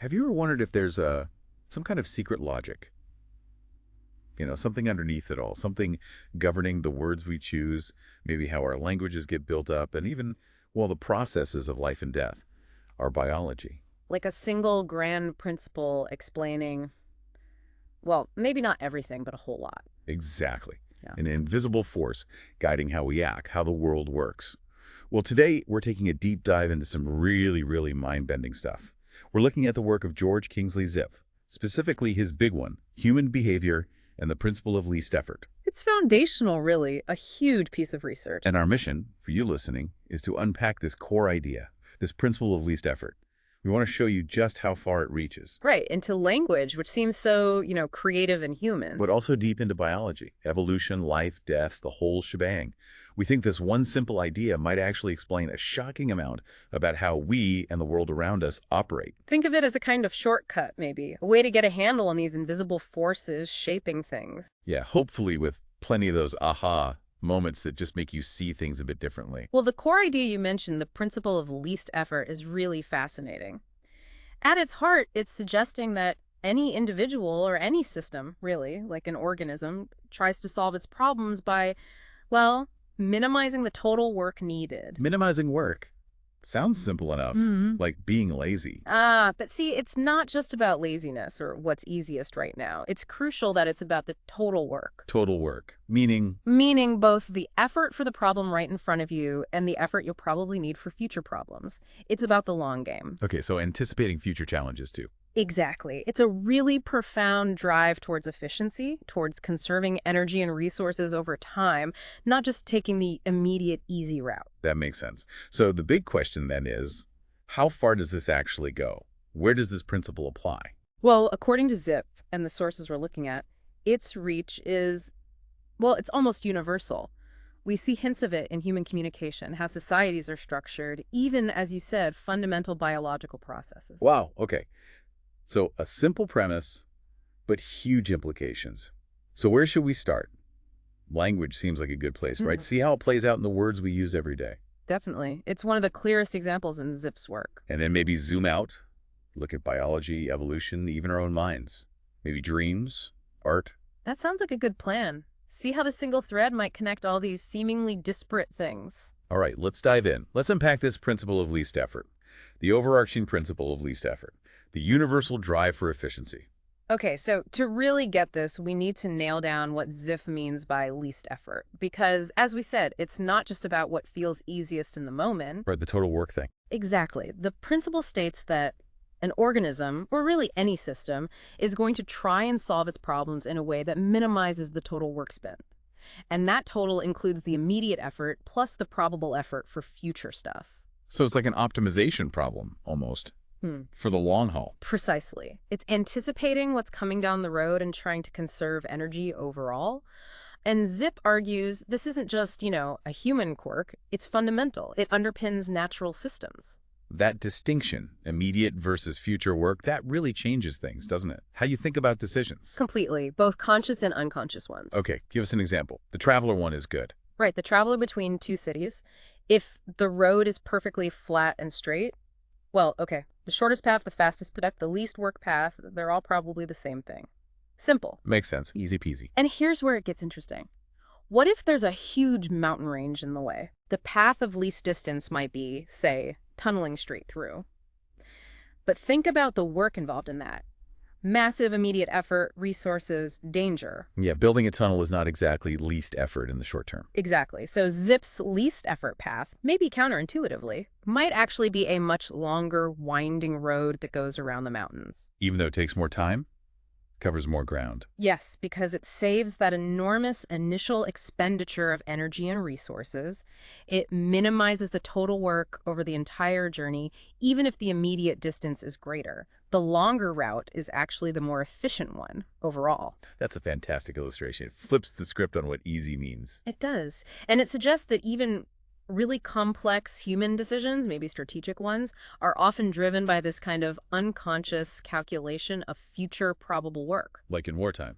Have you ever wondered if there's some kind of secret logic? Something underneath it all, something governing the words we choose, maybe how our languages get built up, and even, well, the processes of life and death, our biology. Like a single grand principle explaining, well, maybe not everything, but a whole lot. Exactly. Yeah. An invisible force guiding how we act, how the world works. Well, today we're taking a deep dive into some really, really mind-bending stuff. We're looking at the work of George Kingsley Zipf, specifically his big one, Human Behavior and the Principle of Least Effort. It's foundational, really, a huge piece of research. And our mission, for you listening, is to unpack this core idea, this principle of least effort. We want to show you just how far it reaches. Right, into language, which seems so, creative and human. But also deep into biology, evolution, life, death, the whole shebang. We think this one simple idea might actually explain a shocking amount about how we and the world around us operate. Think of it as a kind of shortcut, maybe, a way to get a handle on these invisible forces shaping things. Yeah, hopefully with plenty of those aha moments that just make you see things a bit differently. Well, the core idea you mentioned, the principle of least effort, is really fascinating. At its heart, it's suggesting that any individual or any system, really, like an organism, tries to solve its problems by, well, minimizing the total work needed. Minimizing work. Sounds simple enough, like being lazy. But see, it's not just about laziness or what's easiest right now. It's crucial that it's about the total work. Total work, meaning? Meaning both the effort for the problem right in front of you and the effort you'll probably need for future problems. It's about the long game. Okay, so anticipating future challenges too. Exactly. It's a really profound drive towards efficiency, towards conserving energy and resources over time, not just taking the immediate easy route. That makes sense. So the big question then is, how far does this actually go? Where does this principle apply? Well, according to Zipf and the sources we're looking at, its reach is, well, it's almost universal. We see hints of it in human communication, how societies are structured, even, as you said, fundamental biological processes. Wow, okay. So a simple premise, but huge implications. So where should we start? Language seems like a good place, right? See how it plays out in the words we use every day. Definitely. It's one of the clearest examples in Zipf's work. And then maybe zoom out, look at biology, evolution, even our own minds. Maybe dreams, art. That sounds like a good plan. See how the single thread might connect all these seemingly disparate things. All right, let's dive in. Let's unpack this principle of least effort. The overarching principle of least effort. The universal drive for efficiency. Okay, so to really get this, we need to nail down what Zipf means by least effort. Because, as we said, it's not just about what feels easiest in the moment. Right, the total work thing. Exactly. The principle states that an organism, or really any system, is going to try and solve its problems in a way that minimizes the total work spent. And that total includes the immediate effort plus the probable effort for future stuff. So it's like an optimization problem, almost. For the long haul. Precisely. It's anticipating what's coming down the road and trying to conserve energy overall. And Zipf argues this isn't just, a human quirk. It's fundamental. It underpins natural systems. That distinction, immediate versus future work, that really changes things, doesn't it? How you think about decisions. Completely. Both conscious and unconscious ones. Okay, give us an example. The traveler one is good. Right, the traveler between two cities. If the road is perfectly flat and straight, well, okay, the shortest path, the fastest path, the least work path, they're all probably the same thing. Simple. Makes sense. Easy peasy. And here's where it gets interesting. What if there's a huge mountain range in the way? The path of least distance might be, say, tunneling straight through. But think about the work involved in that. Massive immediate effort, resources, danger. Yeah, building a tunnel is not exactly least effort in the short term. Exactly. So Zipf's least effort path, maybe counterintuitively, might actually be a much longer, winding road that goes around the mountains. Even though it takes more time, covers more ground. Yes, because it saves that enormous initial expenditure of energy and resources. It minimizes the total work over the entire journey, even if the immediate distance is greater. The longer route is actually the more efficient one overall. That's a fantastic illustration. It flips the script on what easy means. It does. And it suggests that even really complex human decisions, maybe strategic ones, are often driven by this kind of unconscious calculation of future probable work. Like in wartime.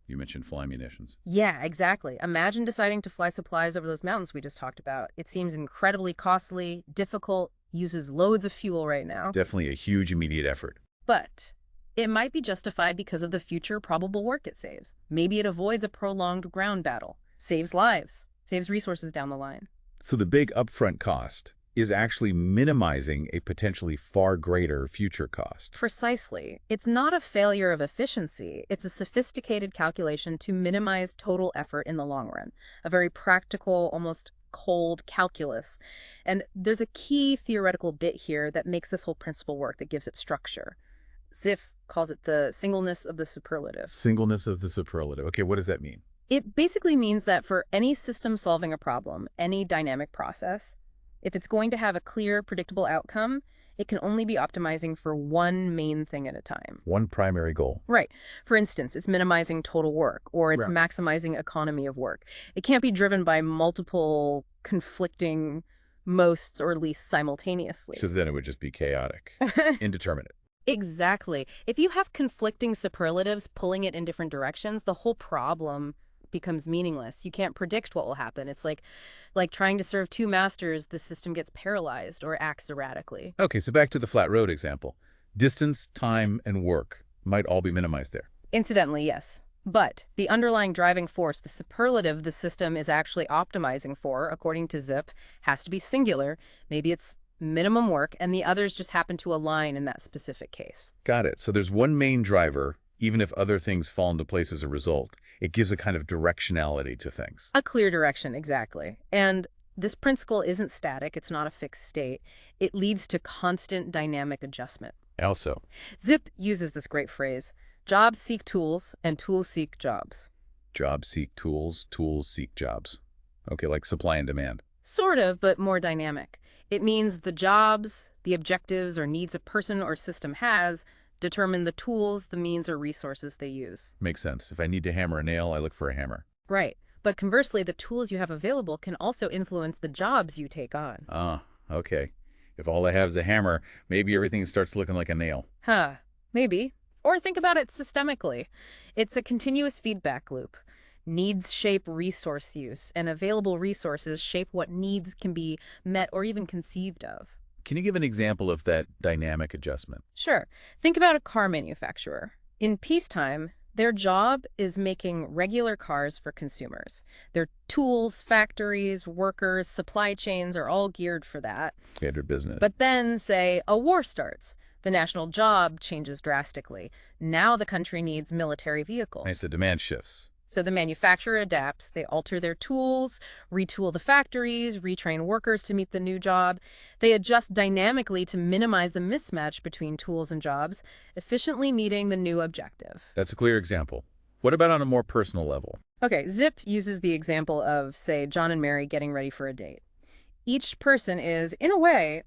You mentioned flying munitions. Yeah, exactly. Imagine deciding to fly supplies over those mountains we just talked about. It seems incredibly costly, difficult, uses loads of fuel right now. Definitely a huge immediate effort. But it might be justified because of the future probable work it saves. Maybe it avoids a prolonged ground battle, saves lives, saves resources down the line. So the big upfront cost is actually minimizing a potentially far greater future cost. Precisely. It's not a failure of efficiency. It's a sophisticated calculation to minimize total effort in the long run. A very practical, almost cold calculus. And there's a key theoretical bit here that makes this whole principle work, that gives it structure. Zipf calls it the singleness of the superlative. Singleness of the superlative. Okay, what does that mean? It basically means that for any system solving a problem, any dynamic process, if it's going to have a clear, predictable outcome, it can only be optimizing for one main thing at a time. One primary goal. Right. For instance, it's minimizing total work, or it's maximizing economy of work. It can't be driven by multiple conflicting mosts or leasts simultaneously. Because then it would just be chaotic, indeterminate. Exactly. If you have conflicting superlatives pulling it in different directions, the whole problem becomes meaningless. You can't predict what will happen. It's like trying to serve two masters, the system gets paralyzed or acts erratically. Okay, so back to the flat road example. Distance, time, and work might all be minimized there. Incidentally, yes. But the underlying driving force, the superlative the system is actually optimizing for, according to Zipf, has to be singular. Maybe it's minimum work, and the others just happen to align in that specific case. Got it. So there's one main driver, even if other things fall into place as a result. It gives a kind of directionality to things. A clear direction, exactly. And this principle isn't static. It's not a fixed state. It leads to constant dynamic adjustment. Also, Zipf uses this great phrase, jobs seek tools and tools seek jobs. jobs seek tools, tools seek jobs. Okay, like supply and demand. Sort of, but more dynamic. It means the jobs, the objectives or needs a person or system has determine the tools, the means or resources they use. Makes sense. If I need to hammer a nail, I look for a hammer. Right. But conversely, the tools you have available can also influence the jobs you take on. Ah, okay. If all I have is a hammer, maybe everything starts looking like a nail. Huh. Maybe. Or think about it systemically. It's a continuous feedback loop. Needs shape resource use, and available resources shape what needs can be met or even conceived of. Can you give an example of that dynamic adjustment? Sure. Think about a car manufacturer. In peacetime, their job is making regular cars for consumers. Their tools, factories, workers, supply chains are all geared for that. Standard business. But then, say, a war starts. The national job changes drastically. Now the country needs military vehicles. Nice, the demand shifts. So the manufacturer adapts. They alter their tools, retool the factories, retrain workers to meet the new job. They adjust dynamically to minimize the mismatch between tools and jobs, efficiently meeting the new objective. That's a clear example. What about on a more personal level? Okay, Zipf uses the example of, say, John and Mary getting ready for a date. Each person is, in a way,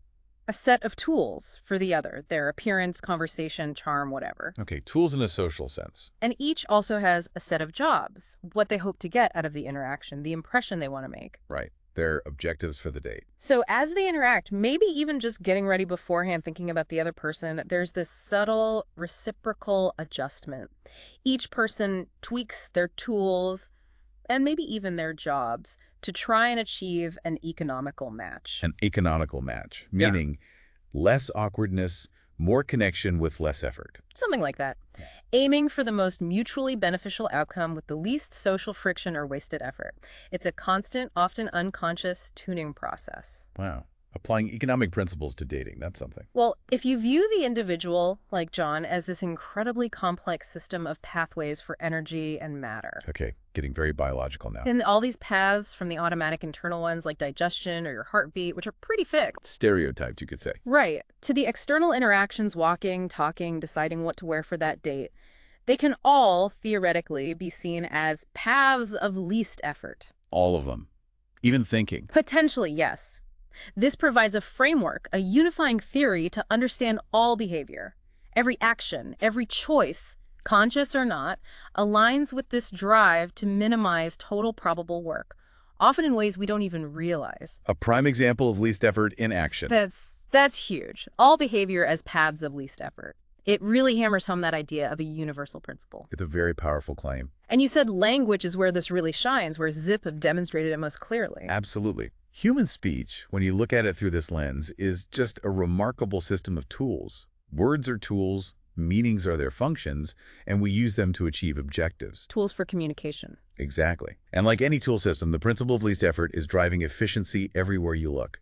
a set of tools for the other, their appearance, conversation, charm, whatever. Okay, tools in a social sense. And each also has a set of jobs, what they hope to get out of the interaction, the impression they want to make. Right. Their objectives for the date. So as they interact, maybe even just getting ready beforehand, thinking about the other person, there's this subtle reciprocal adjustment. Each person tweaks their tools and maybe even their jobs to try and achieve an economical match. An economical match, meaning less awkwardness, more connection with less effort. Something like that. Aiming for the most mutually beneficial outcome with the least social friction or wasted effort. It's a constant, often unconscious tuning process. Wow. Applying economic principles to dating, that's something. Well, if you view the individual, like John, as this incredibly complex system of pathways for energy and matter. Okay, getting very biological now. And all these paths, from the automatic internal ones like digestion or your heartbeat, which are pretty fixed. Stereotyped, you could say. Right. To the external interactions, walking, talking, deciding what to wear for that date, they can all, theoretically, be seen as paths of least effort. All of them. Even thinking. Potentially, yes. This provides a framework, a unifying theory to understand all behavior. Every action, every choice, conscious or not, aligns with this drive to minimize total probable work, often in ways we don't even realize. A prime example of least effort in action. That's huge. All behavior as paths of least effort. It really hammers home that idea of a universal principle. It's a very powerful claim. And you said language is where this really shines, where Zipf have demonstrated it most clearly. Absolutely. Human speech, when you look at it through this lens, is just a remarkable system of tools. Words are tools, Meanings are their functions, and we use them to achieve objectives. Tools for communication. Exactly. And like any tool system, the principle of least effort is driving efficiency everywhere you look.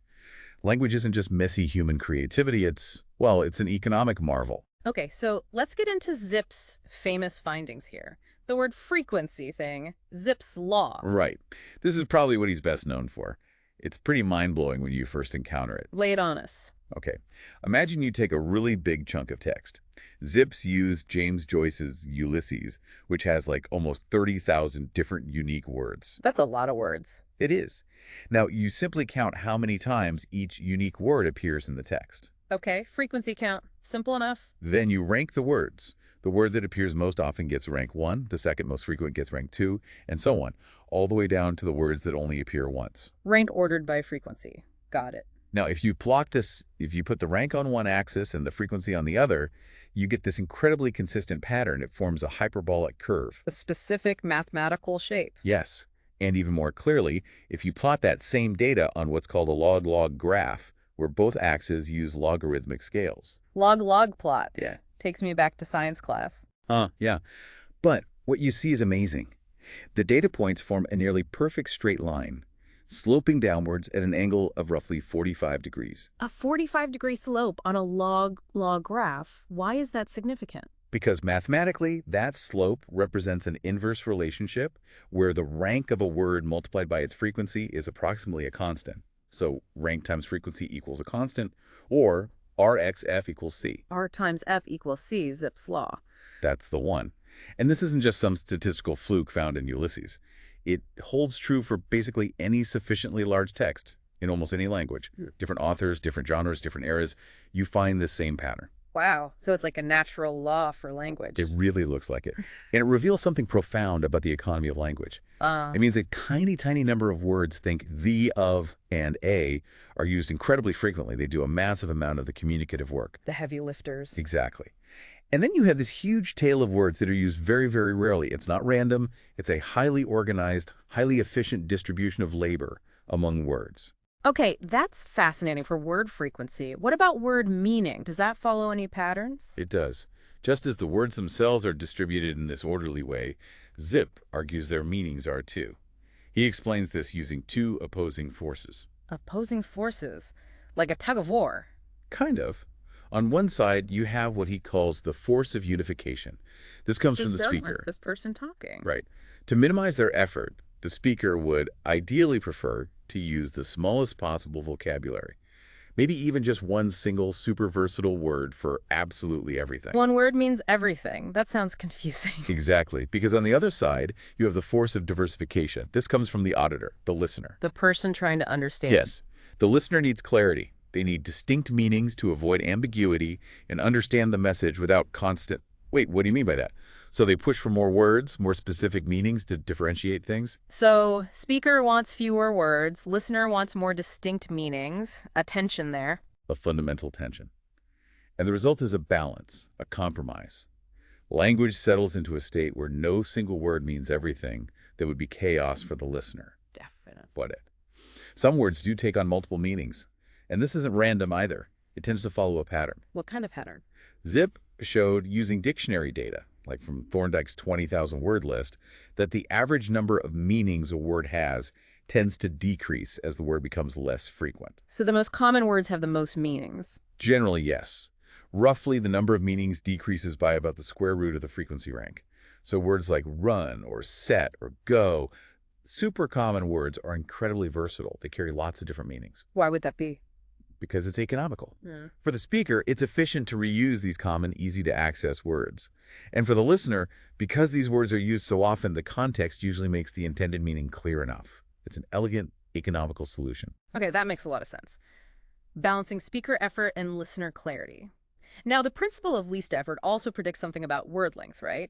Language isn't just messy human creativity, it's an economic marvel. Okay, so let's get into Zipf's famous findings here. The word frequency thing, Zipf's law. Right. This is probably what he's best known for. It's pretty mind-blowing when you first encounter it. Lay it on us. Okay. Imagine you take a really big chunk of text. Zipf's used James Joyce's Ulysses, which has like almost 30,000 different unique words. That's a lot of words. It is. Now, you simply count how many times each unique word appears in the text. Okay, frequency count. Simple enough. Then you rank the words. The word that appears most often gets rank 1, the second most frequent gets rank 2, and so on, all the way down to the words that only appear once. Ranked ordered by frequency. Got it. Now, if you plot this, if you put the rank on one axis and the frequency on the other, you get this incredibly consistent pattern. It forms a hyperbolic curve. A specific mathematical shape. Yes. And even more clearly, if you plot that same data on what's called a log-log graph, where both axes use logarithmic scales. Log-log plots. Yeah. Takes me back to science class. Yeah. But what you see is amazing. The data points form a nearly perfect straight line, sloping downwards at an angle of roughly 45 degrees. A 45-degree slope on a log-log graph. Why is that significant? Because mathematically, that slope represents an inverse relationship where the rank of a word multiplied by its frequency is approximately a constant. So rank times frequency equals a constant, or RxF equals C. R times F equals C, Zipf's law. That's the one. And this isn't just some statistical fluke found in Ulysses. It holds true for basically any sufficiently large text in almost any language. Different authors, different genres, different eras, you find this same pattern. Wow. So it's like a natural law for language. It really looks like it. And it reveals something profound about the economy of language. It means a tiny, tiny number of words, think the, of, and a, are used incredibly frequently. They do a massive amount of the communicative work. The heavy lifters. Exactly. And then you have this huge tail of words that are used very, very rarely. It's not random. It's a highly organized, highly efficient distribution of labor among words. Okay, that's fascinating for word frequency. What about word meaning? Does that follow any patterns? It does. Just as the words themselves are distributed in this orderly way, Zipf argues their meanings are too. He explains this using two opposing forces. Opposing forces? Like a tug of war? Kind of. On one side, you have what he calls the force of unification. This comes from the speaker. This person talking. Right. To minimize their effort, the speaker would ideally prefer to use the smallest possible vocabulary. Maybe even just one single super versatile word for absolutely everything. One word means everything. That sounds confusing. Exactly. Because on the other side, you have the force of diversification. This comes from the auditor, the listener. The person trying to understand. Yes. The listener needs clarity. They need distinct meanings to avoid ambiguity and understand the message without constant, wait, what do you mean by that? So they push for more words, more specific meanings to differentiate things? So speaker wants fewer words, listener wants more distinct meanings, a tension there. A fundamental tension. And the result is a balance, a compromise. Language settles into a state where no single word means everything that would be chaos for the listener. Definitely. But some words do take on multiple meanings. And this isn't random either. It tends to follow a pattern. What kind of pattern? Zipf showed using dictionary data, like from Thorndike's 20,000 word list, that the average number of meanings a word has tends to decrease as the word becomes less frequent. So the most common words have the most meanings? Generally, yes. Roughly, the number of meanings decreases by about the square root of the frequency rank. So words like run or set or go, super common words, are incredibly versatile. They carry lots of different meanings. Why would that be? Because it's economical. Yeah. For the speaker, it's efficient to reuse these common, easy-to-access words. And for the listener, because these words are used so often, the context usually makes the intended meaning clear enough. It's an elegant, economical solution. Okay, that makes a lot of sense. Balancing speaker effort and listener clarity. Now, the principle of least effort also predicts something about word length, right?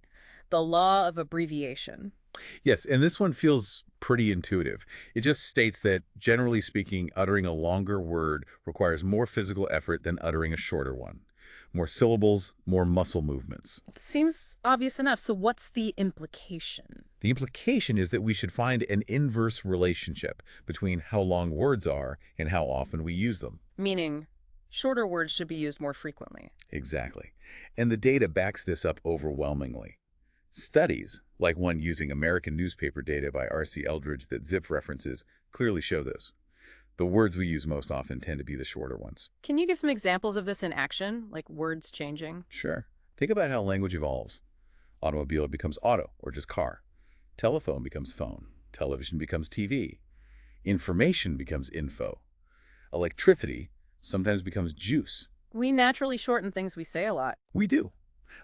The law of abbreviation. Yes, and this one feels pretty intuitive. It just states that, generally speaking, uttering a longer word requires more physical effort than uttering a shorter one. More syllables, more muscle movements. Seems obvious enough. So what's the implication? The implication is that we should find an inverse relationship between how long words are and how often we use them. Meaning? Shorter words should be used more frequently. Exactly. And the data backs this up overwhelmingly. Studies, like one using American newspaper data by R.C. Eldridge that Zipf references, clearly show this. The words we use most often tend to be the shorter ones. Can you give some examples of this in action, like words changing? Sure. Think about how language evolves. Automobile becomes auto, or just car. Telephone becomes phone. Television becomes TV. Information becomes info. Electricity sometimes becomes juice. We naturally shorten things we say a lot. We do.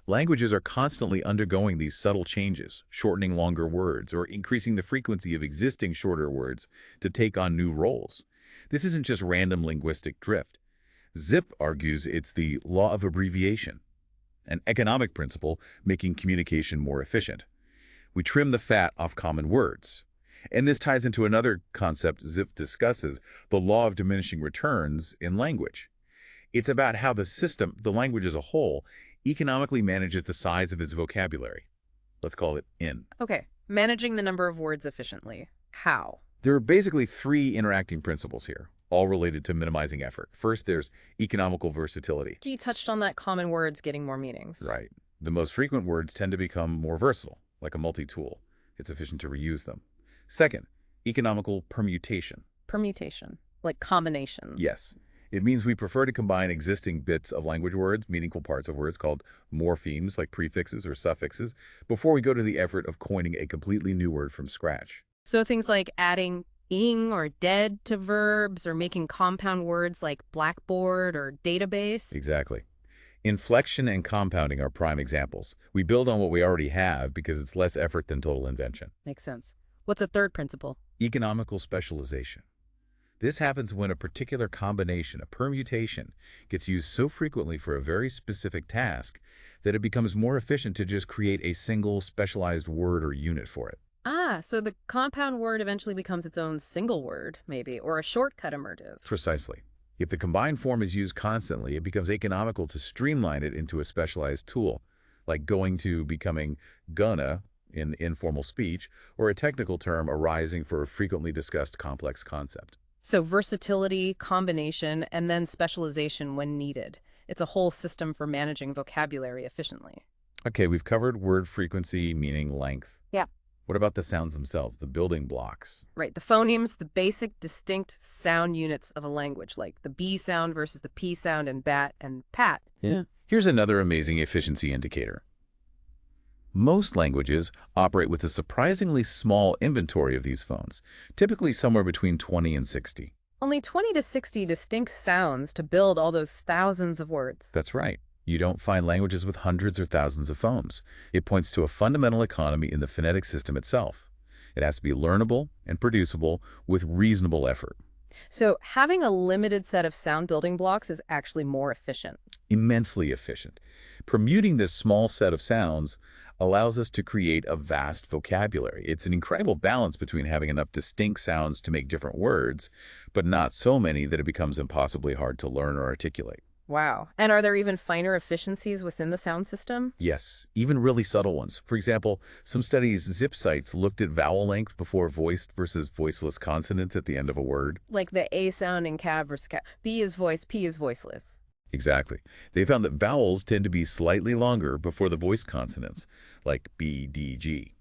Languages are constantly undergoing these subtle changes, shortening longer words or increasing the frequency of existing shorter words to take on new roles. This isn't just random linguistic drift. Zipf argues it's the law of abbreviation, an economic principle making communication more efficient. We trim the fat off common words. And this ties into another concept Zipf discusses, the law of diminishing returns in language. It's about how the system, the language as a whole, economically manages the size of its vocabulary. Let's call it N. Okay, managing the number of words efficiently. How? There are basically three interacting principles here, all related to minimizing effort. First, there's economical versatility. You touched on that common words getting more meanings. Right. The most frequent words tend to become more versatile, like a multi-tool. It's efficient to reuse them. Second, economical permutation. Permutation, like combinations. Yes. It means we prefer to combine existing bits of language words, meaningful parts of words called morphemes, like prefixes or suffixes, before we go to the effort of coining a completely new word from scratch. So things like adding ing or dead to verbs or making compound words like blackboard or database. Exactly. Inflection and compounding are prime examples. We build on what we already have because it's less effort than total invention. Makes sense. What's a third principle? Economical specialization. This happens when a particular combination, a permutation, gets used so frequently for a very specific task that it becomes more efficient to just create a single specialized word or unit for it. Ah, so the compound word eventually becomes its own single word, maybe, or a shortcut emerges. Precisely. If the combined form is used constantly, it becomes economical to streamline it into a specialized tool, like going to becoming gonna in informal speech, or a technical term arising for a frequently discussed complex concept. So versatility, combination, and then specialization when needed. It's a whole system for managing vocabulary efficiently. Okay, we've covered word frequency, meaning length. Yeah. What about the sounds themselves, the building blocks? Right, the phonemes, the basic distinct sound units of a language, like the B sound versus the P sound in bat and pat. Yeah. Here's another amazing efficiency indicator. Most languages operate with a surprisingly small inventory of these phones, typically somewhere between 20 and 60. Only 20 to 60 distinct sounds to build all those thousands of words. That's right. You don't find languages with hundreds or thousands of phones. It points to a fundamental economy in the phonetic system itself. It has to be learnable and producible with reasonable effort. So having a limited set of sound building blocks is actually more efficient. Immensely efficient. Permuting this small set of sounds allows us to create a vast vocabulary. It's an incredible balance between having enough distinct sounds to make different words, but not so many that it becomes impossibly hard to learn or articulate. Wow. And are there even finer efficiencies within the sound system? Yes, even really subtle ones. For example, some studies, Zipf sites, looked at vowel length before voiced versus voiceless consonants at the end of a word. Like the A sound in cab versus cab. B is voiced, P is voiceless. Exactly. They found that vowels tend to be slightly longer before the voiced consonants, like B, D, G.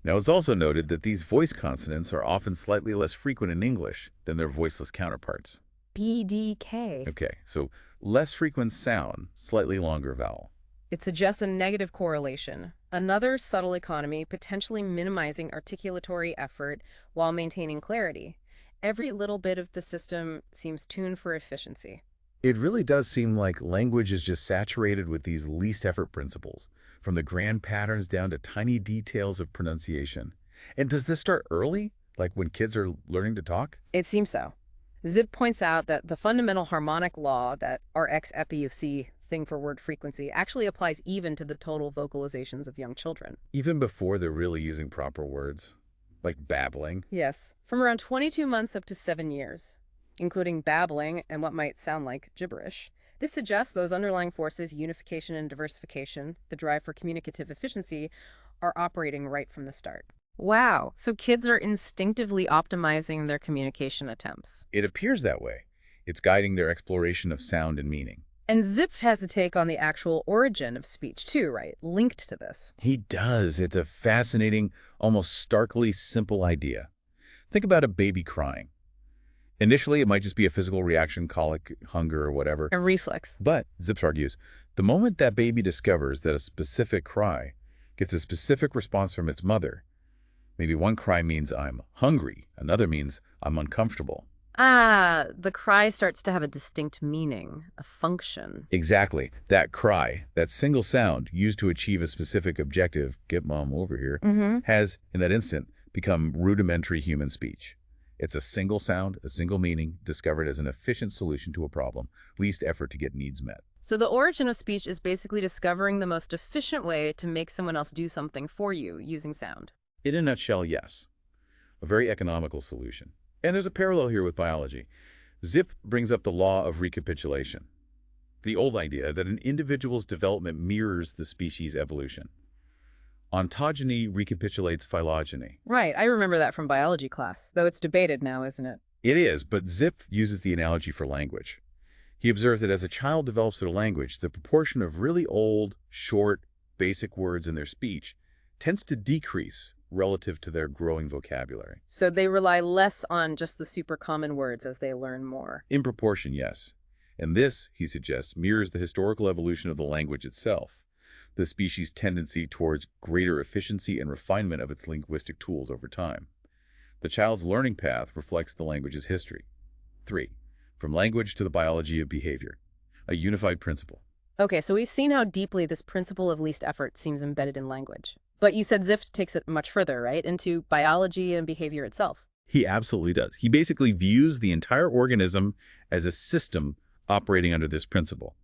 Now, it's also noted that these voiced consonants are often slightly less frequent in English than their voiceless counterparts. B, D, K. Okay, so less frequent sound, slightly longer vowel. It suggests a negative correlation, another subtle economy potentially minimizing articulatory effort while maintaining clarity. Every little bit of the system seems tuned for efficiency. It really does seem like language is just saturated with these least effort principles, from the grand patterns down to tiny details of pronunciation. And does this start early, like when kids are learning to talk? It seems so. Zipf points out that the fundamental harmonic law, that 𝗟𝗲𝗵𝘃𝗃 thing for word frequency, actually applies even to the total vocalizations of young children. Even before they're really using proper words, like babbling. Yes, from around 22 months up to 7 years, including babbling and what might sound like gibberish. This suggests those underlying forces, unification and diversification, the drive for communicative efficiency, are operating right from the start. Wow, so kids are instinctively optimizing their communication attempts. It appears that way. It's guiding their exploration of sound and meaning. And Zipf has a take on the actual origin of speech too, right? Linked to this. He does. It's a fascinating, almost starkly simple idea. Think about a baby crying. Initially, it might just be a physical reaction, colic, hunger, or whatever. A reflex. But, Zipf argues, the moment that baby discovers that a specific cry gets a specific response from its mother, maybe one cry means I'm hungry, another means I'm uncomfortable. Ah, the cry starts to have a distinct meaning, a function. Exactly. That cry, that single sound used to achieve a specific objective, get mom over here, has, in that instant, become rudimentary human speech. It's a single sound, a single meaning, discovered as an efficient solution to a problem, least effort to get needs met. So the origin of speech is basically discovering the most efficient way to make someone else do something for you using sound. In a nutshell, yes. A very economical solution. And there's a parallel here with biology. Zipf brings up the law of recapitulation, the old idea that an individual's development mirrors the species' evolution. Ontogeny recapitulates phylogeny. Right, I remember that from biology class, though it's debated now, isn't it? It is, but Zipf uses the analogy for language. He observes that as a child develops their language, the proportion of really old, short, basic words in their speech tends to decrease relative to their growing vocabulary. So they rely less on just the super common words as they learn more. In proportion, yes. And this, he suggests, mirrors the historical evolution of the language itself, the species' tendency towards greater efficiency and refinement of its linguistic tools over time. The child's learning path reflects the language's history. 3. From language to the biology of behavior, a unified principle. Okay, so we've seen how deeply this principle of least effort seems embedded in language. But you said Zipf takes it much further, right? Into biology and behavior itself. He absolutely does. He basically views the entire organism as a system operating under this principle.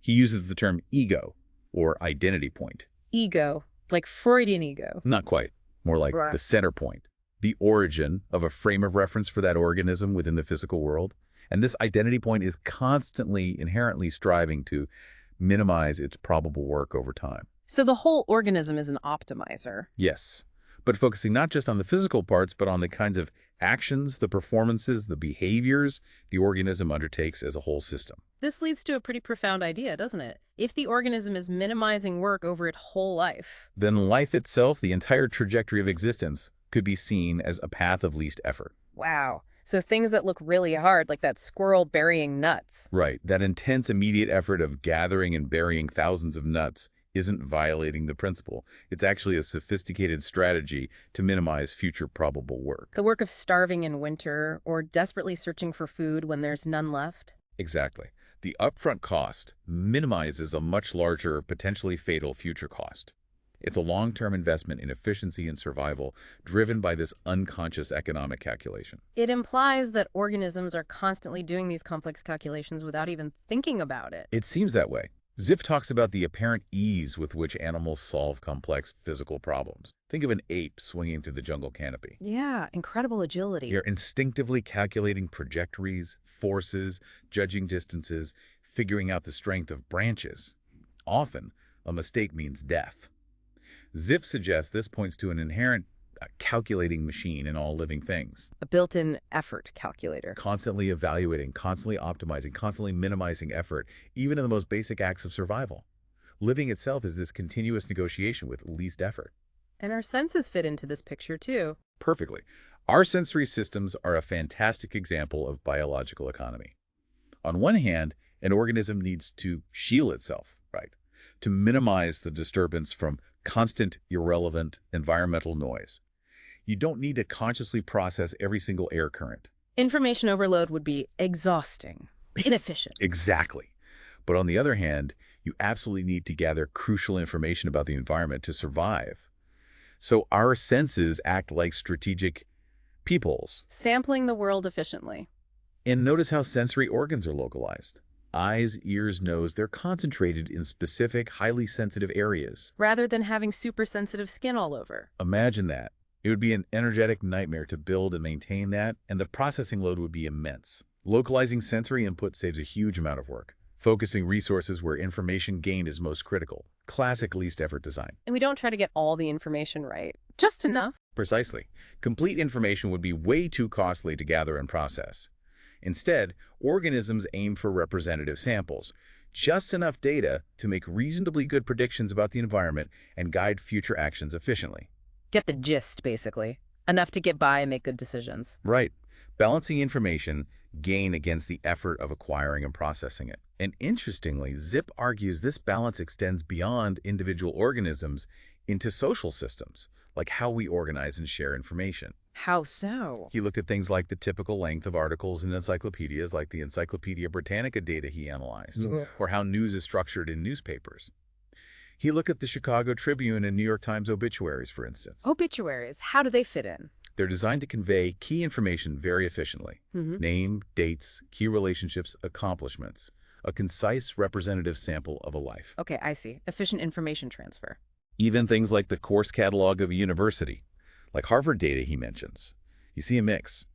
He uses the term ego, or identity point. Ego, like Freudian ego. Not quite. More like the center point, the origin of a frame of reference for that organism within the physical world. And this identity point is constantly, inherently striving to minimize its probable work over time. So the whole organism is an optimizer. Yes, but focusing not just on the physical parts, but on the kinds of actions, the performances, the behaviors the organism undertakes as a whole system. This leads to a pretty profound idea, doesn't it? If the organism is minimizing work over its whole life, then life itself, the entire trajectory of existence, could be seen as a path of least effort. Wow. So things that look really hard, like that squirrel burying nuts. Right. That intense, immediate effort of gathering and burying thousands of nuts isn't violating the principle. It's actually a sophisticated strategy to minimize future probable work. The work of starving in winter or desperately searching for food when there's none left. Exactly. The upfront cost minimizes a much larger, potentially fatal future cost. It's a long-term investment in efficiency and survival driven by this unconscious economic calculation. It implies that organisms are constantly doing these complex calculations without even thinking about it. It seems that way. Zipf talks about the apparent ease with which animals solve complex physical problems. Think of an ape swinging through the jungle canopy. Yeah, incredible agility. You're instinctively calculating trajectories, forces, judging distances, figuring out the strength of branches. Often, a mistake means death. Zipf suggests this points to an inherent calculating machine in all living things. A built-in effort calculator. Constantly evaluating, constantly optimizing, constantly minimizing effort, even in the most basic acts of survival. Living itself is this continuous negotiation with least effort. And our senses fit into this picture too. Perfectly. Our sensory systems are a fantastic example of biological economy. On one hand, an organism needs to shield itself, right? To minimize the disturbance from constant, irrelevant environmental noise. You don't need to consciously process every single air current. Information overload would be exhausting, inefficient. Exactly. But on the other hand, you absolutely need to gather crucial information about the environment to survive. So our senses act like strategic peepholes. Sampling the world efficiently. And notice how sensory organs are localized. Eyes, ears, nose, they're concentrated in specific, highly sensitive areas. Rather than having super sensitive skin all over. Imagine that. It would be an energetic nightmare to build and maintain that, and the processing load would be immense. Localizing sensory input saves a huge amount of work, focusing resources where information gained is most critical. Classic least effort design. And we don't try to get all the information right, just enough. Precisely. Complete information would be way too costly to gather and process. Instead, organisms aim for representative samples, just enough data to make reasonably good predictions about the environment and guide future actions efficiently. Get the gist, basically. Enough to get by and make good decisions. Right. Balancing information gain against the effort of acquiring and processing it. And interestingly, Zipf argues this balance extends beyond individual organisms into social systems, like how we organize and share information. How so? He looked at things like the typical length of articles in encyclopedias, like the Encyclopedia Britannica data he analyzed, or how news is structured in newspapers. He looked at the Chicago Tribune and New York Times obituaries, for instance. Obituaries, how do they fit in? They're designed to convey key information very efficiently. Name, dates, key relationships, accomplishments. A concise representative sample of a life. Okay, I see. Efficient information transfer. Even things like the course catalog of a university, like Harvard data he mentions. You see a mix.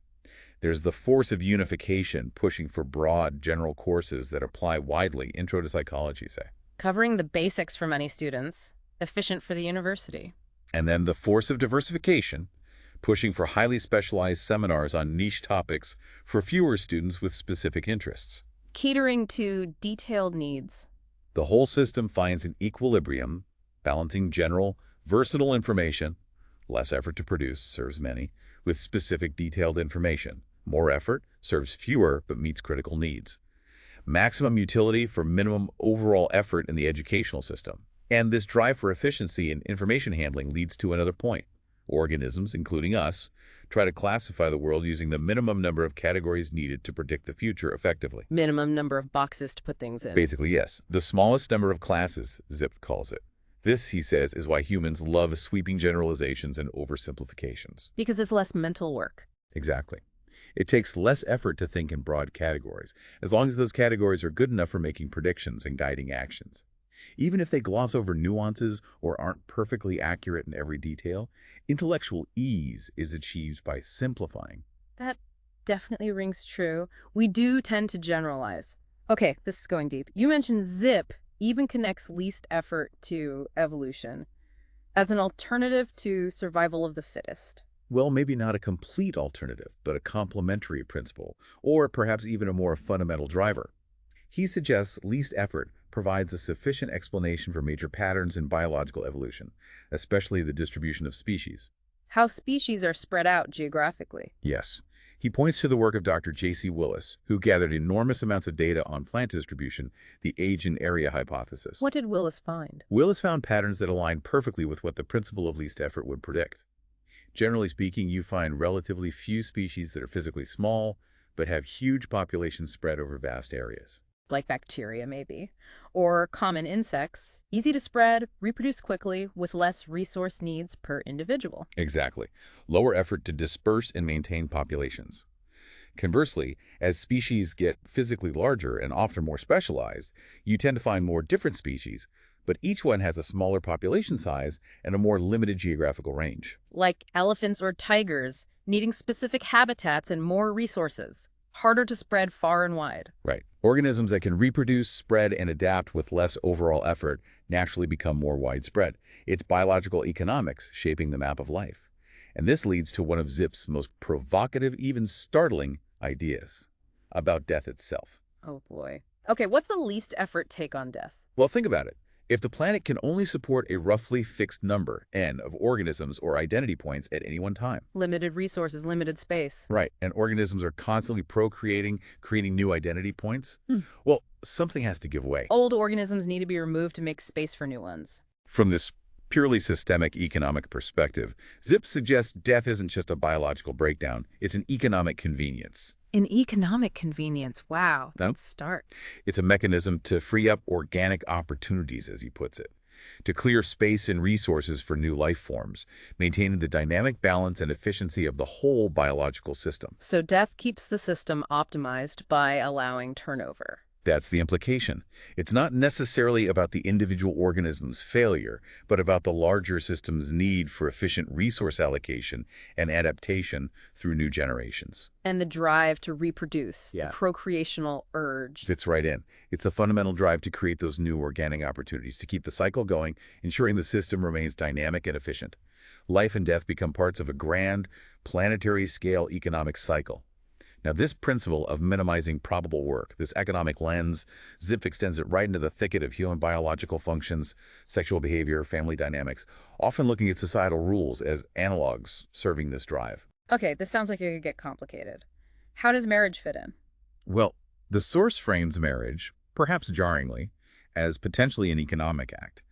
There's the force of unification pushing for broad, general courses that apply widely, intro to psychology, say. Covering the basics for many students, efficient for the university. And then the force of diversification, pushing for highly specialized seminars on niche topics for fewer students with specific interests. Catering to detailed needs. The whole system finds an equilibrium, balancing general, versatile information, less effort to produce, serves many, with specific detailed information. More effort serves fewer but meets critical needs. Maximum utility for minimum overall effort in the educational system. And this drive for efficiency in information handling leads to another point. Organisms, including us, try to classify the world using the minimum number of categories needed to predict the future effectively. Minimum number of boxes to put things in. Basically, yes. The smallest number of classes, Zipf calls it. This, he says, is why humans love sweeping generalizations and oversimplifications. Because it's less mental work. Exactly. It takes less effort to think in broad categories, as long as those categories are good enough for making predictions and guiding actions. Even if they gloss over nuances or aren't perfectly accurate in every detail, intellectual ease is achieved by simplifying. That definitely rings true. We do tend to generalize. Okay, this is going deep. You mentioned Zipf even connects least effort to evolution as an alternative to survival of the fittest. Well, maybe not a complete alternative, but a complementary principle, or perhaps even a more fundamental driver. He suggests least effort provides a sufficient explanation for major patterns in biological evolution, especially the distribution of species. How species are spread out geographically. Yes. He points to the work of Dr. J.C. Willis, who gathered enormous amounts of data on plant distribution, the age and area hypothesis. What did Willis find? Willis found patterns that align perfectly with what the principle of least effort would predict. Generally speaking, you find relatively few species that are physically small, but have huge populations spread over vast areas. Like bacteria, maybe. Or common insects, easy to spread, reproduce quickly, with less resource needs per individual. Exactly. Lower effort to disperse and maintain populations. Conversely, as species get physically larger and often more specialized, you tend to find more different species, but each one has a smaller population size and a more limited geographical range. Like elephants or tigers, needing specific habitats and more resources. Harder to spread far and wide. Right. Organisms that can reproduce, spread, and adapt with less overall effort naturally become more widespread. It's biological economics shaping the map of life. And this leads to one of Zipf's most provocative, even startling ideas about death itself. Oh boy. Okay, what's the least effort take on death? Well, think about it. If the planet can only support a roughly fixed number, n, of organisms or identity points at any one time. Limited resources, limited space. Right, and organisms are constantly procreating, creating new identity points. Well, something has to give way. Old organisms need to be removed to make space for new ones. From this purely systemic economic perspective, Zipf suggests death isn't just a biological breakdown, it's an economic convenience. An economic convenience. Wow, No? that's stark. It's a mechanism to free up organic opportunities, as he puts it, to clear space and resources for new life forms, maintaining the dynamic balance and efficiency of the whole biological system. So death keeps the system optimized by allowing turnover. That's the implication. It's not necessarily about the individual organism's failure, but about the larger system's need for efficient resource allocation and adaptation through new generations. And the drive to reproduce, Yeah. the procreational urge. Fits right in. It's the fundamental drive to create those new organic opportunities, to keep the cycle going, ensuring the system remains dynamic and efficient. Life and death become parts of a grand, planetary-scale economic cycle. Now, this principle of minimizing probable work, this economic lens, Zipf extends it right into the thicket of human biological functions, sexual behavior, family dynamics, often looking at societal rules as analogs serving this drive. Okay, this sounds like it could get complicated. How does marriage fit in? Well, the source frames marriage, perhaps jarringly, as potentially an economic act.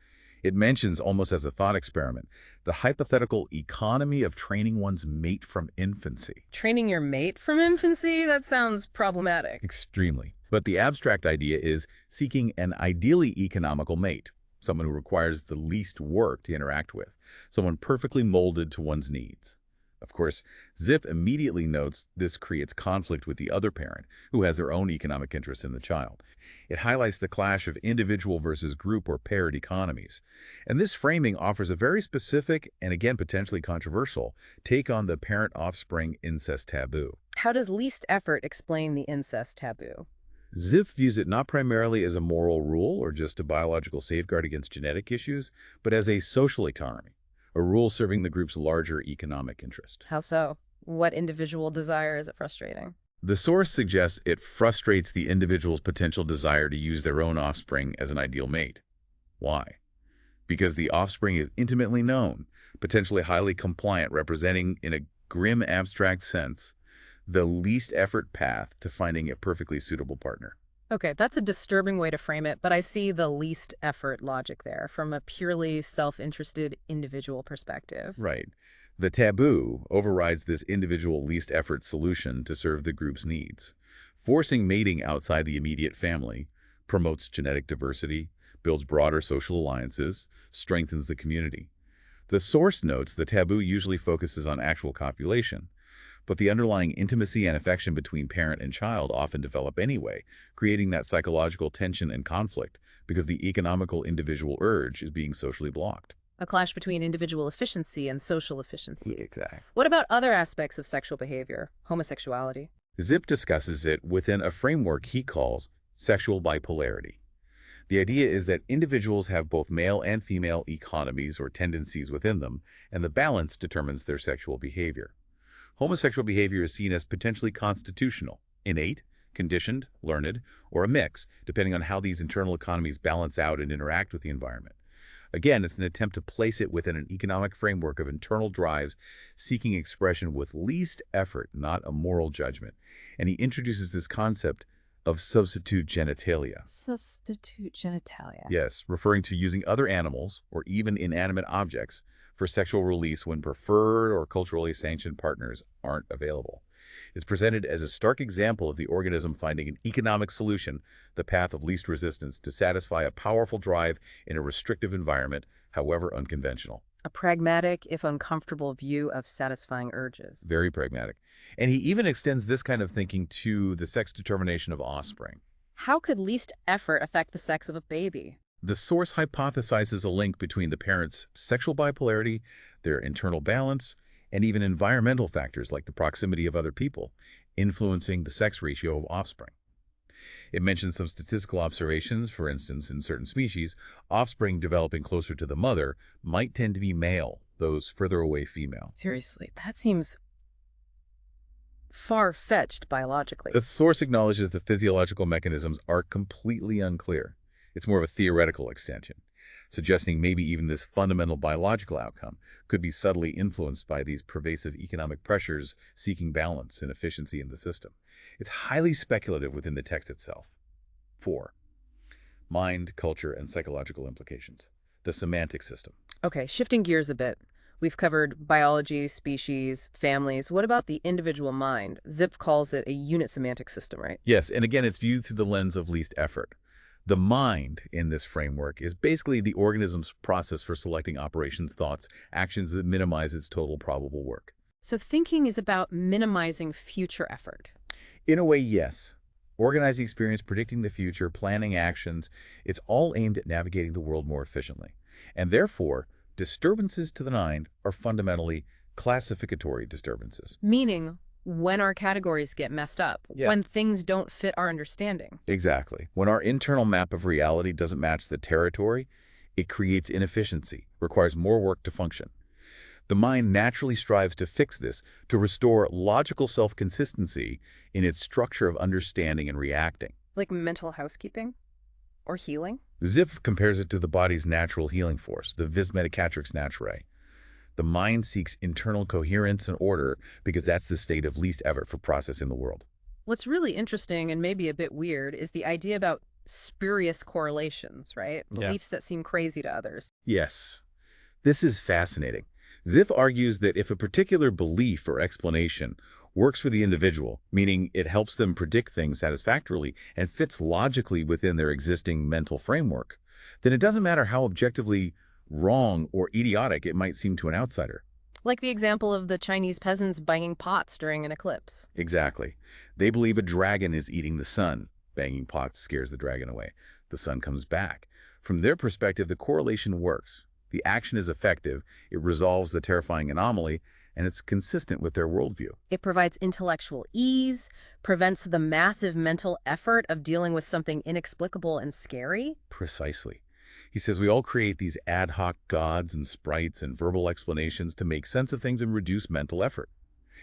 It mentions, almost as a thought experiment, the hypothetical economy of training one's mate from infancy. Training your mate from infancy? That sounds problematic. Extremely. But the abstract idea is seeking an ideally economical mate, someone who requires the least work to interact with, someone perfectly molded to one's needs. Of course, Zipf immediately notes this creates conflict with the other parent, who has their own economic interest in the child. It highlights the clash of individual versus group or paired economies. And this framing offers a very specific, and again potentially controversial, take on the parent-offspring incest taboo. How does least effort explain the incest taboo? Zipf views it not primarily as a moral rule or just a biological safeguard against genetic issues, but as a social economy, a rule serving the group's larger economic interest. How so? What individual desire is it frustrating? The source suggests it frustrates the individual's potential desire to use their own offspring as an ideal mate. Why? Because the offspring is intimately known, potentially highly compliant, representing, in a grim abstract sense, the least effort path to finding a perfectly suitable partner. Okay, that's a disturbing way to frame it, but I see the least effort logic there from a purely self-interested individual perspective. Right. The taboo overrides this individual least effort solution to serve the group's needs. Forcing mating outside the immediate family promotes genetic diversity, builds broader social alliances, strengthens the community. The source notes the taboo usually focuses on actual copulation, but the underlying intimacy and affection between parent and child often develop anyway, creating that psychological tension and conflict because the economical individual urge is being socially blocked. A clash between individual efficiency and social efficiency. Exactly. What about other aspects of sexual behavior, homosexuality? Zipf discusses it within a framework he calls sexual bipolarity. The idea is that individuals have both male and female economies or tendencies within them, and the balance determines their sexual behavior. Homosexual behavior is seen as potentially constitutional, innate, conditioned, learned, or a mix, depending on how these internal economies balance out and interact with the environment. Again, it's an attempt to place it within an economic framework of internal drives seeking expression with least effort, not a moral judgment. And he introduces this concept of substitute genitalia. Substitute genitalia. Yes, referring to using other animals or even inanimate objects for sexual release when preferred or culturally sanctioned partners aren't available. It's presented as a stark example of the organism finding an economic solution, the path of least resistance, to satisfy a powerful drive in a restrictive environment, however unconventional. A pragmatic, if uncomfortable, view of satisfying urges. Very pragmatic. And he even extends this kind of thinking to the sex determination of offspring. How could least effort affect the sex of a baby? The source hypothesizes a link between the parent's sexual bipolarity, their internal balance, and even environmental factors like the proximity of other people, influencing the sex ratio of offspring. It mentions some statistical observations. For instance, in certain species, offspring developing closer to the mother might tend to be male, those further away female. Seriously, that seems far-fetched biologically. The source acknowledges the physiological mechanisms are completely unclear. It's more of a theoretical extension, suggesting maybe even this fundamental biological outcome could be subtly influenced by these pervasive economic pressures seeking balance and efficiency in the system. It's highly speculative within the text itself. 4. Mind, culture, and psychological implications. The semantic system. Okay, shifting gears a bit. We've covered biology, species, families. What about the individual mind? Zipf calls it a unit semantic system, right? Yes, and again, it's viewed through the lens of least effort. The mind in this framework is basically the organism's process for selecting operations, thoughts, actions that minimize its total probable work. So thinking is about minimizing future effort. In a way, yes. Organizing experience, predicting the future, planning actions, it's all aimed at navigating the world more efficiently. And therefore, disturbances to the mind are fundamentally classificatory disturbances. Meaning, when our categories get messed up, when things don't fit our understanding. Exactly. When our internal map of reality doesn't match the territory, it creates inefficiency, requires more work to function. The mind naturally strives to fix this, to restore logical self-consistency in its structure of understanding and reacting. Like mental housekeeping? Or healing? Zipf compares it to the body's natural healing force, the 𝗵𝗂𝗃𝗪𝗃 𝗔𝙀. The mind seeks internal coherence and order because that's the state of least effort for processing the world. What's really interesting and maybe a bit weird is the idea about spurious correlations, right? Yeah. Beliefs that seem crazy to others. Yes, this is fascinating. Zipf argues that if a particular belief or explanation works for the individual, meaning it helps them predict things satisfactorily and fits logically within their existing mental framework, then it doesn't matter how objectively wrong or idiotic it might seem to an outsider. Like the example of the Chinese peasants banging pots during an eclipse. Exactly. They believe a dragon is eating the sun. Banging pots scares the dragon away. The sun comes back. From their perspective, the correlation works. The action is effective, it resolves the terrifying anomaly, and it's consistent with their worldview. It provides intellectual ease, prevents the massive mental effort of dealing with something inexplicable and scary. Precisely. He says we all create these ad hoc gods and sprites and verbal explanations to make sense of things and reduce mental effort.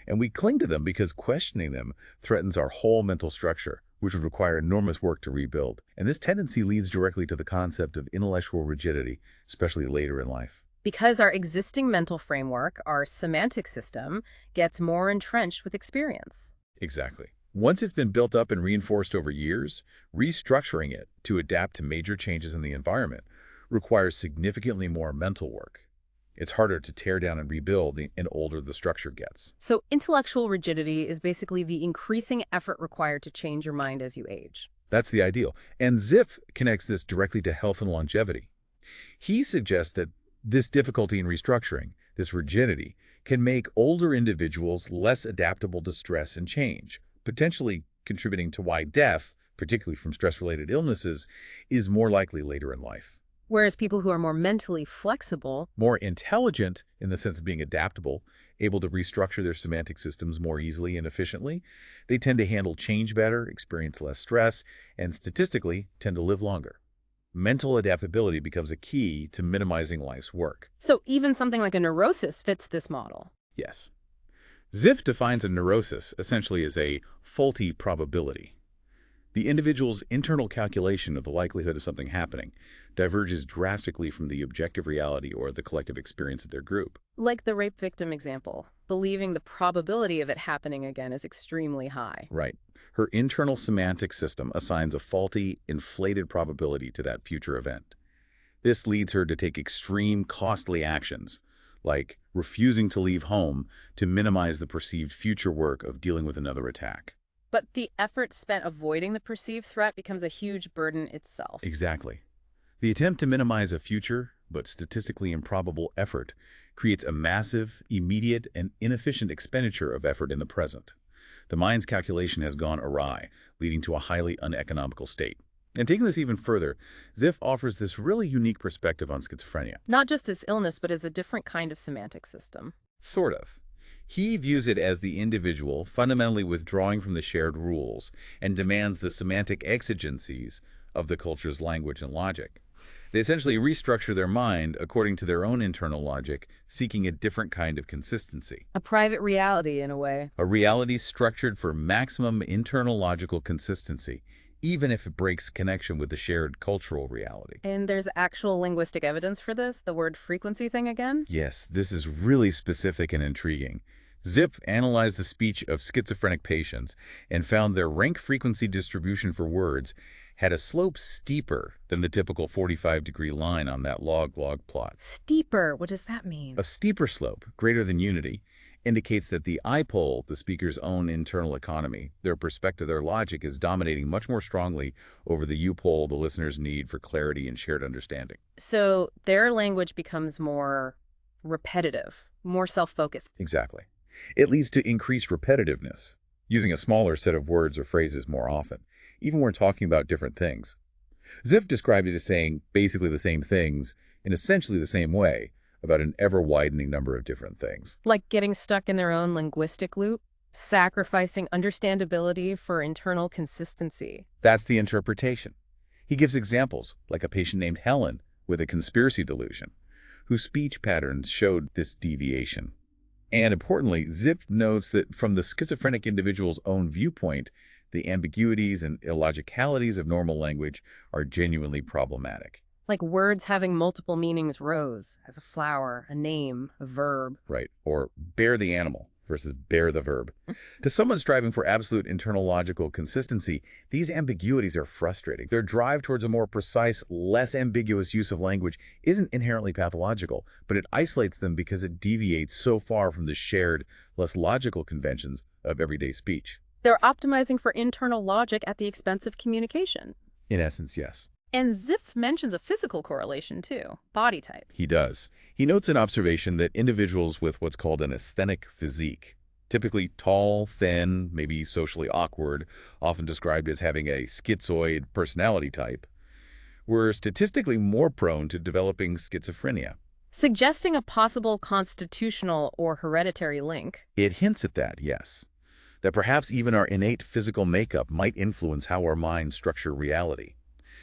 And we cling to them because questioning them threatens our whole mental structure, which would require enormous work to rebuild. And this tendency leads directly to the concept of intellectual rigidity, especially later in life. Because our existing mental framework, our semantic system, gets more entrenched with experience. Exactly. Once it's been built up and reinforced over years, restructuring it to adapt to major changes in the environment requires significantly more mental work. It's harder to tear down and rebuild the older the structure gets. So intellectual rigidity is basically the increasing effort required to change your mind as you age. That's the ideal. And Zipf connects this directly to health and longevity. He suggests that this difficulty in restructuring, this rigidity, can make older individuals less adaptable to stress and change, potentially contributing to why death, particularly from stress-related illnesses, is more likely later in life. Whereas people who are more mentally flexible, more intelligent in the sense of being adaptable, able to restructure their semantic systems more easily and efficiently, they tend to handle change better, experience less stress, and statistically tend to live longer. Mental adaptability becomes a key to minimizing life's work. So even something like a neurosis fits this model. Yes. Zipf defines a neurosis essentially as a faulty probability. The individual's internal calculation of the likelihood of something happening diverges drastically from the objective reality or the collective experience of their group. Like the rape victim example, believing the probability of it happening again is extremely high. Right. Her internal semantic system assigns a faulty, inflated probability to that future event. This leads her to take extreme, costly actions, like refusing to leave home to minimize the perceived future work of dealing with another attack. But the effort spent avoiding the perceived threat becomes a huge burden itself. Exactly. The attempt to minimize a future, but statistically improbable effort creates a massive, immediate, and inefficient expenditure of effort in the present. The mind's calculation has gone awry, leading to a highly uneconomical state. And taking this even further, Zipf offers this really unique perspective on schizophrenia. Not just as illness, but as a different kind of semantic system. Sort of. He views it as the individual fundamentally withdrawing from the shared rules and demands the semantic exigencies of the culture's language and logic. They essentially restructure their mind according to their own internal logic, seeking a different kind of consistency. A private reality, in a way. A reality structured for maximum internal logical consistency, even if it breaks connection with the shared cultural reality. And there's actual linguistic evidence for this, the word frequency thing again? Yes, this is really specific and intriguing. Zipf analyzed the speech of schizophrenic patients and found their rank frequency distribution for words had a slope steeper than the typical 45-degree line on that log-log plot. Steeper, what does that mean? A steeper slope, greater than unity, indicates that the I pole, the speaker's own internal economy, their perspective, their logic, is dominating much more strongly over the U pole, the listener's need for clarity and shared understanding. So their language becomes more repetitive, more self-focused. Exactly. It leads to increased repetitiveness, using a smaller set of words or phrases more often, even when talking about different things. Zipf described it as saying basically the same things in essentially the same way about an ever-widening number of different things. Like getting stuck in their own linguistic loop, sacrificing understandability for internal consistency. That's the interpretation. He gives examples, like a patient named Helen with a conspiracy delusion, whose speech patterns showed this deviation. And importantly, Zipf notes that from the schizophrenic individual's own viewpoint, the ambiguities and illogicalities of normal language are genuinely problematic. Like words having multiple meanings rose, as a flower, a name, a verb. Right. Or bear the animal versus bear the verb. To someone striving for absolute internal logical consistency, these ambiguities are frustrating. Their drive towards a more precise, less ambiguous use of language isn't inherently pathological, but it isolates them because it deviates so far from the shared, less logical conventions of everyday speech. They're optimizing for internal logic at the expense of communication. In essence, yes. And Zipf mentions a physical correlation, too, body type. He does. He notes an observation that individuals with what's called an asthenic physique, typically tall, thin, maybe socially awkward, often described as having a schizoid personality type, were statistically more prone to developing schizophrenia. Suggesting a possible constitutional or hereditary link. It hints at that, yes. That perhaps even our innate physical makeup might influence how our minds structure reality,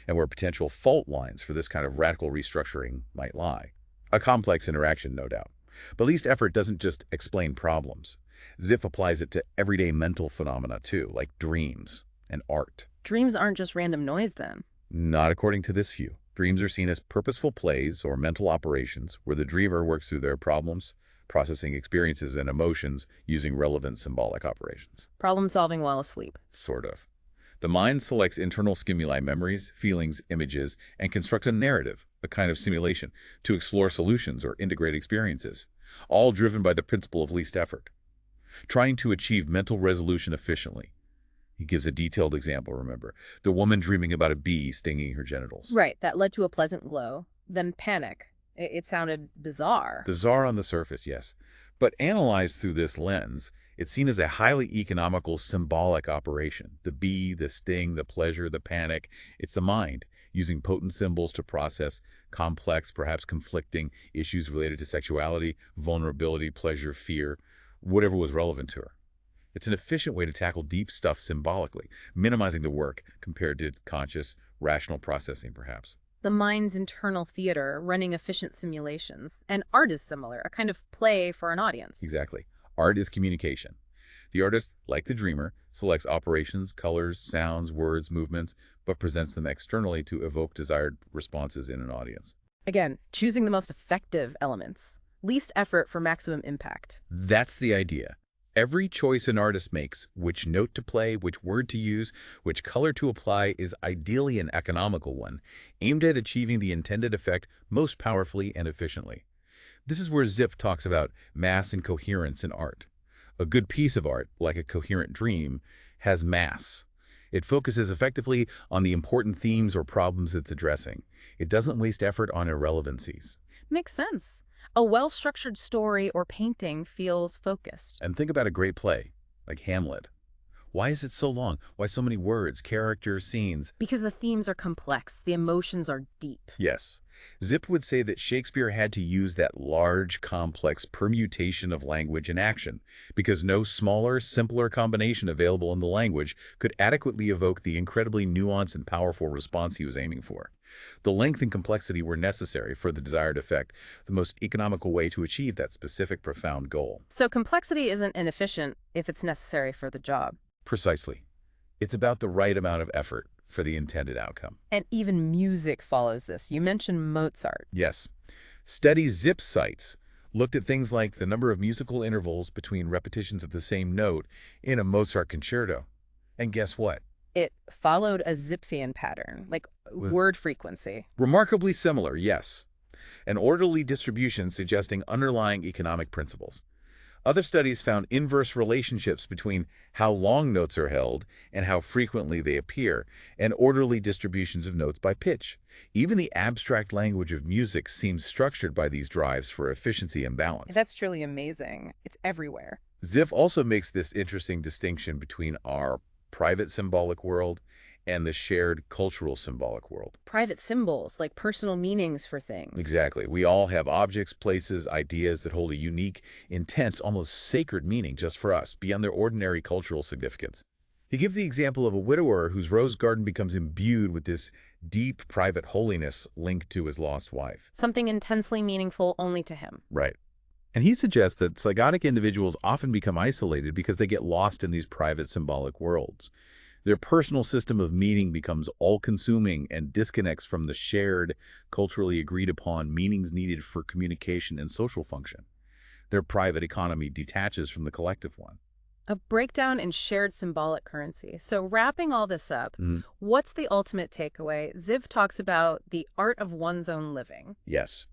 and where potential fault lines for this kind of radical restructuring might lie. A complex interaction, no doubt. But least effort doesn't just explain problems. Zipf applies it to everyday mental phenomena, too, like dreams and art. Dreams aren't just random noise, then. Not according to this view. Dreams are seen as purposeful plays or mental operations where the dreamer works through their problems, processing experiences and emotions using relevant symbolic operations. Problem solving while asleep. Sort of. The mind selects internal stimuli, memories, feelings, images, and constructs a narrative, a kind of simulation, to explore solutions or integrate experiences, all driven by the principle of least effort, trying to achieve mental resolution efficiently. He gives a detailed example, remember, the woman dreaming about a bee stinging her genitals. Right, that led to a pleasant glow, then panic. It sounded bizarre. Bizarre on the surface, yes. But analyzed through this lens, it's seen as a highly economical symbolic operation. The bee, the sting, the pleasure, the panic. It's the mind, using potent symbols to process complex, perhaps conflicting issues related to sexuality, vulnerability, pleasure, fear, whatever was relevant to her. It's an efficient way to tackle deep stuff symbolically, minimizing the work compared to conscious, rational processing, perhaps. The mind's internal theater, running efficient simulations. And art is similar, a kind of play for an audience. Exactly. Art is communication. The artist, like the dreamer, selects operations, colors, sounds, words, movements, but presents them externally to evoke desired responses in an audience. Again, choosing the most effective elements. Least effort for maximum impact. That's the idea. Every choice an artist makes, which note to play, which word to use, which color to apply, is ideally an economical one, aimed at achieving the intended effect most powerfully and efficiently. This is where Zipf talks about mass and coherence in art. A good piece of art, like a coherent dream, has mass. It focuses effectively on the important themes or problems it's addressing. It doesn't waste effort on irrelevancies. Makes sense. A well-structured story or painting feels focused. And think about a great play, like Hamlet. Why is it so long? Why so many words, characters, scenes? Because the themes are complex, the emotions are deep. Yes. Zipf would say that Shakespeare had to use that large, complex permutation of language and action, because no smaller, simpler combination available in the language could adequately evoke the incredibly nuanced and powerful response he was aiming for. The length and complexity were necessary for the desired effect, the most economical way to achieve that specific, profound goal. So complexity isn't inefficient if it's necessary for the job. Precisely. It's about the right amount of effort for the intended outcome. And even music follows this. You mentioned Mozart. Yes. Studies Zipf cites looked at things like the number of musical intervals between repetitions of the same note in a Mozart concerto. And guess what? It followed a Zipfian pattern, like word frequency. Remarkably similar, yes. An orderly distribution suggesting underlying economic principles. Other studies found inverse relationships between how long notes are held and how frequently they appear, and orderly distributions of notes by pitch. Even the abstract language of music seems structured by these drives for efficiency and balance. That's truly amazing. It's everywhere. Zipf also makes this interesting distinction between our private symbolic world and the shared cultural symbolic world. Private symbols, like personal meanings for things. Exactly. We all have objects, places, ideas that hold a unique, intense, almost sacred meaning just for us, beyond their ordinary cultural significance. He gives the example of a widower whose rose garden becomes imbued with this deep private holiness linked to his lost wife. Something intensely meaningful only to him. Right. And he suggests that psychotic individuals often become isolated because they get lost in these private symbolic worlds. Their personal system of meaning becomes all-consuming and disconnects from the shared, culturally agreed-upon meanings needed for communication and social function. Their private economy detaches from the collective one. A breakdown in shared symbolic currency. So wrapping all this up, what's the ultimate takeaway? Zipf talks about the art of one's own living. Yes.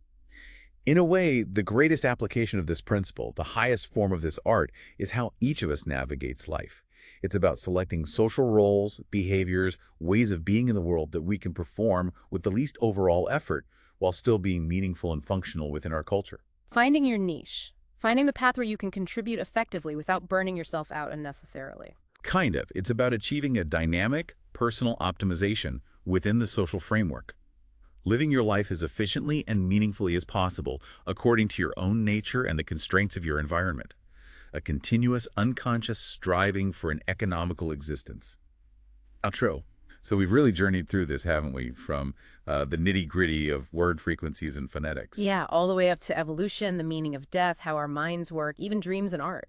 In a way, the greatest application of this principle, the highest form of this art, is how each of us navigates life. It's about selecting social roles, behaviors, ways of being in the world that we can perform with the least overall effort while still being meaningful and functional within our culture. Finding your niche. Finding the path where you can contribute effectively without burning yourself out unnecessarily. Kind of. It's about achieving a dynamic, personal optimization within the social framework. Living your life as efficiently and meaningfully as possible according to your own nature and the constraints of your environment. A continuous, unconscious striving for an economical existence. Outro. So we've really journeyed through this, haven't we? From the nitty-gritty of word frequencies and phonetics. Yeah, all the way up to evolution, the meaning of death, how our minds work, even dreams and art.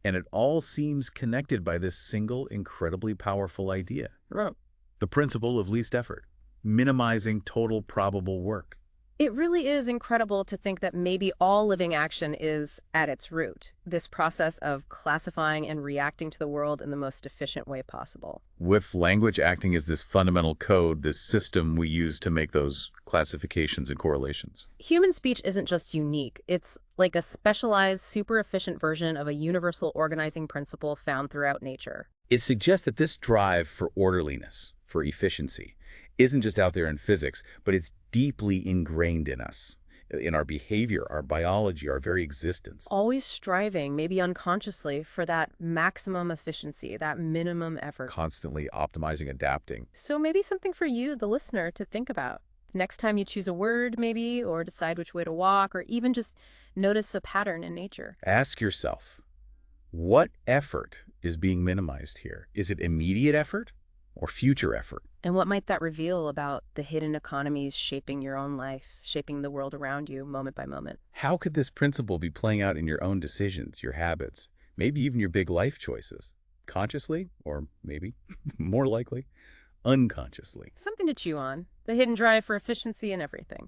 And it all seems connected by this single, incredibly powerful idea. Right. The principle of least effort. Minimizing total probable work. It really is incredible to think that maybe all living action is at its root, this process of classifying and reacting to the world in the most efficient way possible. With language acting as this fundamental code, this system we use to make those classifications and correlations. Human speech isn't just unique. It's like a specialized, super efficient version of a universal organizing principle found throughout nature. It suggests that this drive for orderliness, for efficiency, isn't just out there in physics, but it's deeply ingrained in us, in our behavior, our biology, our very existence. Always striving, maybe unconsciously, for that maximum efficiency, that minimum effort. Constantly optimizing, adapting. So maybe something for you, the listener, to think about. Next time you choose a word, maybe, or decide which way to walk, or even just notice a pattern in nature. Ask yourself, what effort is being minimized here? Is it immediate effort or future effort? And what might that reveal about the hidden economies shaping your own life, shaping the world around you moment by moment? How could this principle be playing out in your own decisions, your habits, maybe even your big life choices? Consciously, or maybe, more likely, unconsciously. Something to chew on. The hidden drive for efficiency and everything.